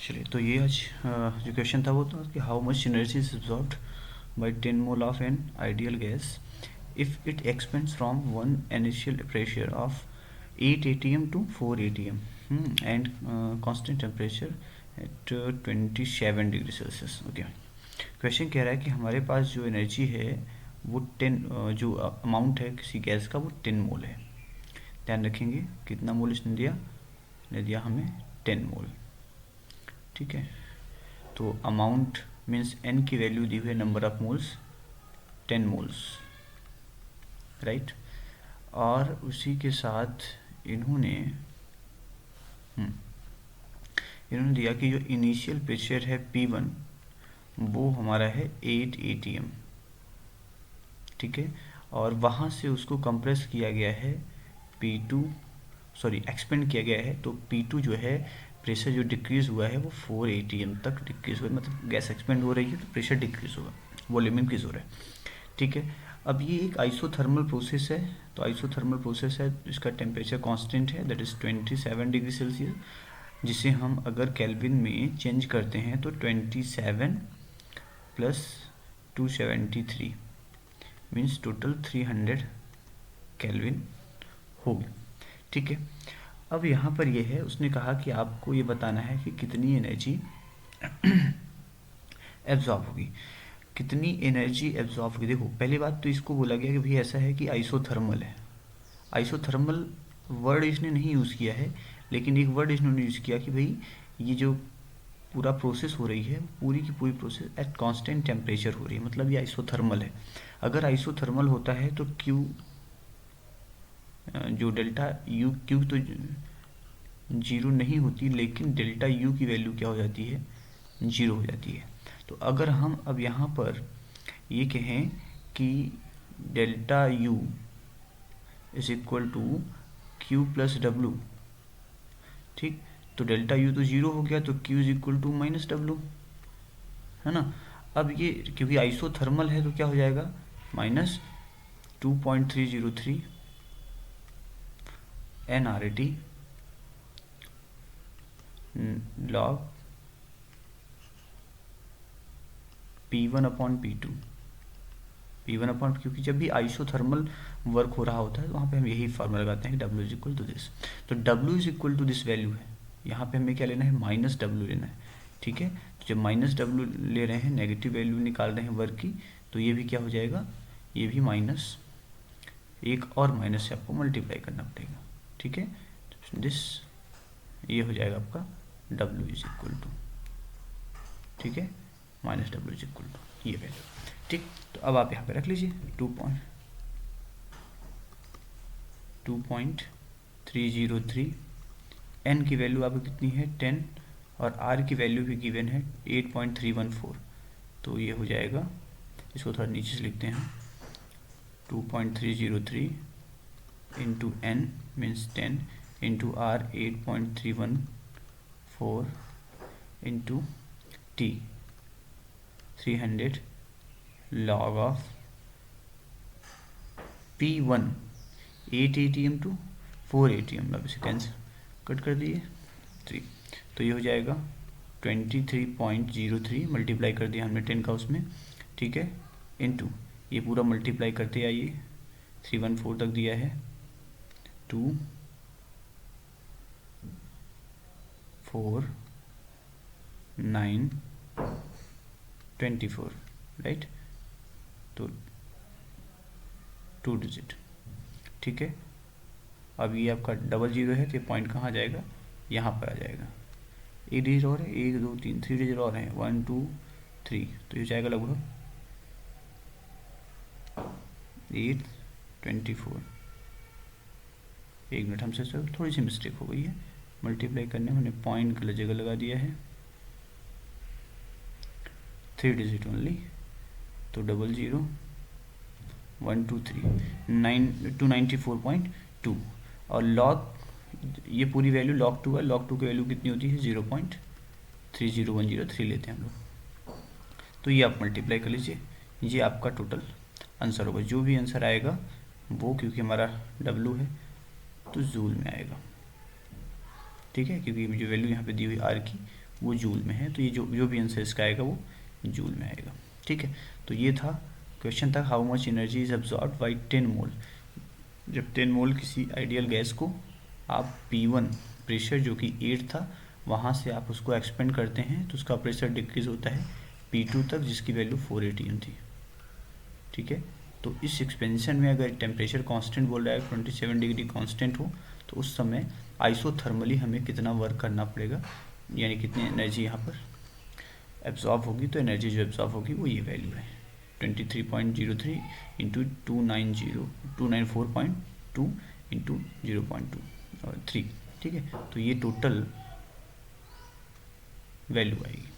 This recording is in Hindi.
चलिए, तो ये आज जो क्वेश्चन था वो था कि how much energy is absorbed bye 10 mole of an ideal gas if it expands from one initial pressure of 8 atm to 4 atm and constant temperature at 27 degree Celsius. Okay, question कह रहा है कि हमारे पास जो एनर्जी है वो 10 जो अमाउंट है किसी गैस का वो 10 मोल है। ध्यान रखेंगे कितना मोल इसने दिया, ने दिया हमें 10 मोल। ठीक है, तो अमाउंट मीन्स एन की वैल्यू दी हुई है, number of moles 10 moles, right. और उसी के साथ इन्होंने दिया कि जो इनिशियल प्रेशर है P1 वो हमारा है 8 atm। ठीक है, और वहाँ से उसको कंप्रेस किया गया है P2, सॉरी एक्सपेंड किया गया है, तो P2 जो है प्रेशर जो डिक्रीज हुआ है वो 4 atm तक डिक्रीज हुआ है, मतलब गैस एक्सपेंड हो रही है तो प्रेशर डिक्रीज होगा, वॉल्यूम इंक्रीज हो रहा है। ठीक है, अब ये एक आइसोथर्मल प्रोसेस है, तो आइसोथर्मल प्रोसेस है, इसका टेम्परेचर कांस्टेंट है, दैट इज़ 27 डिग्री सेल्सियस, जिसे हम अगर केल्विन में चेंज करते हैं तो 27 प्लस 273 मीन्स टोटल 300 केल्विन होगी। ठीक है, अब यहाँ पर ये है, उसने कहा कि आपको ये बताना है कि कितनी एनर्जी एब्जॉर्ब होगी, कितनी एनर्जी एब्जॉर्ब होगी। देखो, पहली बात तो इसको बोला गया कि भाई ऐसा है कि आइसोथर्मल है। आइसोथर्मल वर्ड इसने नहीं यूज़ किया है, लेकिन एक वर्ड इन्होंने यूज़ किया कि भाई ये जो पूरा प्रोसेस हो रही है, पूरी की पूरी प्रोसेस एट कांस्टेंट टेम्परेचर हो रही है, मतलब ये आइसोथर्मल है। अगर आइसोथर्मल होता है तो क्यू जो डेल्टा यू, क्यू तो जीरो नहीं होती, लेकिन डेल्टा यू की वैल्यू क्या हो जाती है, जीरो हो जाती है। तो अगर हम अब यहाँ पर ये कहें कि delta U is equal to Q plus W, ठीक, तो डेल्टा यू तो जीरो हो गया, तो Q is equal to minus W, है ना। अब ये क्योंकि आइसोथर्मल है तो क्या हो जाएगा, minus 2.303 nRT log P1 upon P2। P1 upon, क्योंकि जब भी आइसोथर्मल वर्क हो रहा होता है तो वहाँ पे हम यही फार्मूला लगाते हैं कि W is equal to this. तो W is equal to this value है, यहाँ पे हमें क्या लेना है, माइनस W लेना है। ठीक है, तो जब माइनस W ले रहे हैं, नेगेटिव वैल्यू निकाल रहे हैं वर्क की, तो ये भी क्या हो जाएगा, ये भी माइनस, एक और माइनस से आपको मल्टीप्लाई करना पड़ेगा। ठीक है, दिस ये हो जाएगा आपका W इज इक्वल टू, ठीक है, minus W is equal to ये वैल्यू। ठीक, तो अब आप यहाँ पे रख लीजिए 2.303, n की वैल्यू आपको कितनी है 10, और r की वैल्यू भी गिवन है 8.314, तो ये हो जाएगा, इसको थोड़ा नीचे से लिखते हैं, 2.303 into n means 10 into r 8.314 into t 300 log of P1 8 atm to 4 atm, अब इसे कैंसिल कट कर दिए 3, तो ये हो जाएगा 23.03, मल्टीप्लाई कर दिया हमने 10 का उसमें, ठीक है, इनटू ये पूरा मल्टीप्लाई करते आइए, 314 तक दिया है, 2 4 9 24, राइट, तो 2 डिजिट। ठीक है, अब ये आपका डबल जीरो है तो ये पॉइंट कहाँ जाएगा, यहाँ पर आ जाएगा। एक डिजिट और है, 1 2 3 3 डिजिट और हैं, 1 2 3, तो ये जाएगा लगभग 824। एक मिनट, हमसे सर थोड़ी सी मिस्टेक हो गई है, मल्टीप्लाई करने में हमने पॉइंट गलत जगह लगा दिया है, 3 डिजिट ओनली, तो 00 1 2 3 294.2, और लॉग ये पूरी वैल्यू log 2 है, log 2 की वैल्यू कितनी होती है 0.30103 लेते हैं हम लोग, तो ये आप मल्टीप्लाई कर लीजिए, ये आपका टोटल आंसर होगा। जो भी आंसर आएगा वो, क्योंकि हमारा W है तो जूल में आएगा। ठीक है, क्योंकि जो वैल्यू यहाँ पे दी हुई R की वो जूल में है। तो ये जो जो भी आंसर इसका आएगा वो जूल में आएगा। ठीक है, तो ये था क्वेश्चन था how much energy is absorb by 10 मोल। जब 10 मोल किसी आइडियल गैस को आप P1 प्रेशर जो कि 8 था वहाँ से आप उसको एक्सपेंड करते हैं तो उसका प्रेशर डिक्रीज होता है P2 तक, जिसकी वैल्यू 4 atm थी। ठीक है, तो इस एक्सपेंशन में अगर टेम्परेचर कांस्टेंट बोल रहा है 27 डिग्री कांस्टेंट हो तो उस समय आइसोथर्मली हमें कितना वर्क करना पड़ेगा, यानी कितनी एनर्जी यहाँ पर एब्जॉर्ब होगी। तो एनर्जी जो एब्जॉर्ब होगी वो ये वैल्यू है 23.03 इंटू 294.2 इंटू 0.2 और 3। ठीक है, तो ये टोटल वैल्यू आएगी।